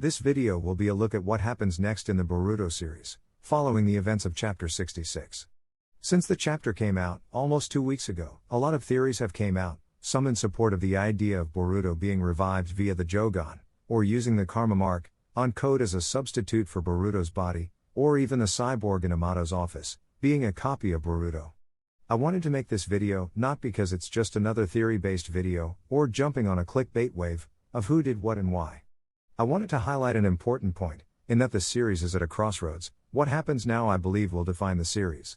This video will be a look at what happens next in the Boruto series, following the events of chapter 66. Since the chapter came out, almost 2 weeks ago, a lot of theories have came out, some in support of the idea of Boruto being revived via the Jogan, or using the Karma Mark, on code as a substitute for Boruto's body, or even the cyborg in Amado's office, being a copy of Boruto. I wanted to make this video, not because it's just another theory-based video, or jumping on a clickbait wave, of who did what and why. I wanted to highlight an important point, in that the series is at a crossroads. What happens now I believe will define the series.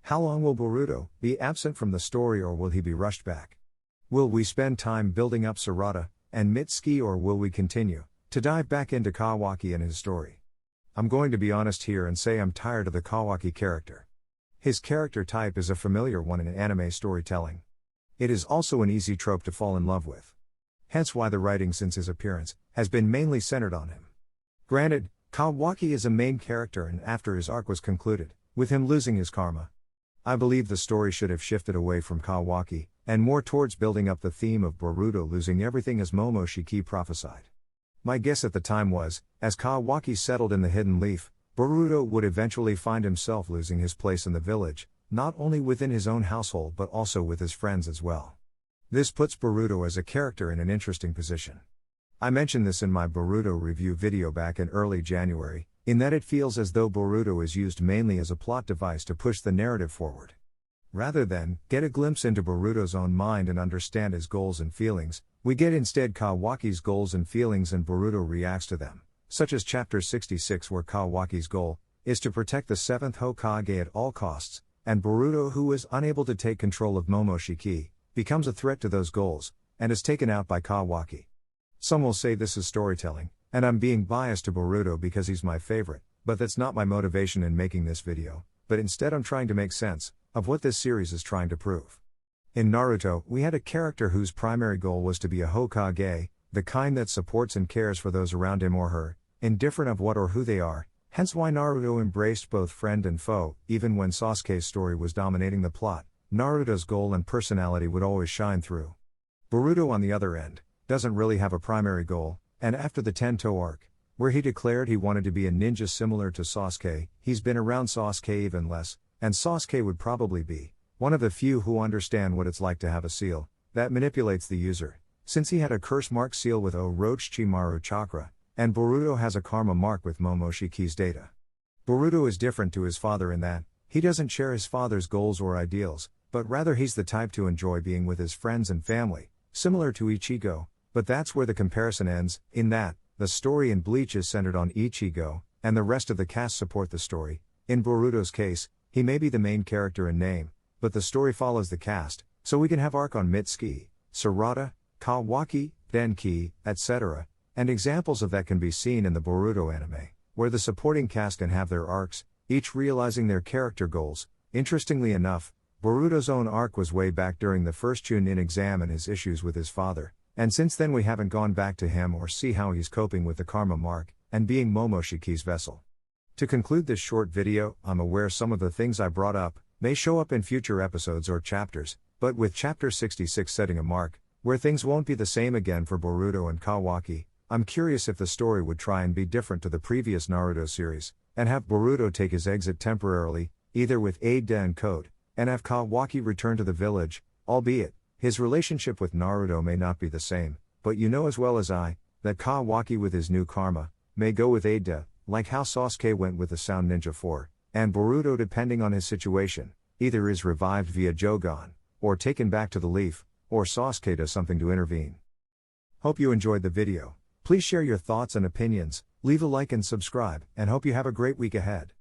How long will Boruto be absent from the story, or will he be rushed back? Will we spend time building up Sarada and Mitsuki, or will we continue to dive back into Kawaki and his story? I'm going to be honest here and say I'm tired of the Kawaki character. His character type is a familiar one in anime storytelling. It is also an easy trope to fall in love with. Hence why the writing since his appearance has been mainly centered on him. Granted, Kawaki is a main character, and after his arc was concluded, with him losing his karma, I believe the story should have shifted away from Kawaki, and more towards building up the theme of Boruto losing everything as Momoshiki prophesied. My guess at the time was, as Kawaki settled in the Hidden Leaf, Boruto would eventually find himself losing his place in the village, not only within his own household but also with his friends as well. This puts Boruto as a character in an interesting position. I mentioned this in my Boruto review video back in early January, in that it feels as though Boruto is used mainly as a plot device to push the narrative forward. Rather than get a glimpse into Boruto's own mind and understand his goals and feelings, we get instead Kawaki's goals and feelings, and Boruto reacts to them, such as chapter 66, where Kawaki's goal is to protect the 7th Hokage at all costs, and Boruto, who is unable to take control of Momoshiki, becomes a threat to those goals, and is taken out by Kawaki. Some will say this is storytelling, and I'm being biased to Boruto because he's my favorite, but that's not my motivation in making this video, but instead I'm trying to make sense of what this series is trying to prove. In Naruto, we had a character whose primary goal was to be a Hokage, the kind that supports and cares for those around him or her, indifferent of what or who they are, hence why Naruto embraced both friend and foe. Even when Sasuke's story was dominating the plot, Naruto's goal and personality would always shine through. Boruto, on the other end, doesn't really have a primary goal, and after the Tento arc, where he declared he wanted to be a ninja similar to Sasuke, he's been around Sasuke even less, and Sasuke would probably be one of the few who understand what it's like to have a seal that manipulates the user, since he had a curse mark seal with Orochimaru chakra, and Boruto has a karma mark with Momoshiki's data. Boruto is different to his father in that he doesn't share his father's goals or ideals, but rather he's the type to enjoy being with his friends and family, similar to Ichigo, but that's where the comparison ends, in that the story in Bleach is centered on Ichigo, and the rest of the cast support the story. In Boruto's case, he may be the main character in name, but the story follows the cast, so we can have arc on Mitsuki, Sarada, Kawaki, Denki, etc., and examples of that can be seen in the Boruto anime, where the supporting cast can have their arcs, each realizing their character goals. Interestingly enough, Boruto's own arc was way back during the first Chunin exam and his issues with his father, and since then we haven't gone back to him or see how he's coping with the karma mark, and being Momoshiki's vessel. To conclude this short video, I'm aware some of the things I brought up may show up in future episodes or chapters, but with chapter 66 setting a mark, where things won't be the same again for Boruto and Kawaki, I'm curious if the story would try and be different to the previous Naruto series, and have Boruto take his exit temporarily, either with Eida and Code, and have Kawaki return to the village, albeit his relationship with Naruto may not be the same, but you know as well as I, that Kawaki with his new karma may go with Eida, like how Sasuke went with the Sound Ninja 4, and Boruto, depending on his situation, either is revived via Jogan, or taken back to the Leaf, or Sasuke does something to intervene. Hope you enjoyed the video. Please share your thoughts and opinions, leave a like and subscribe, and hope you have a great week ahead.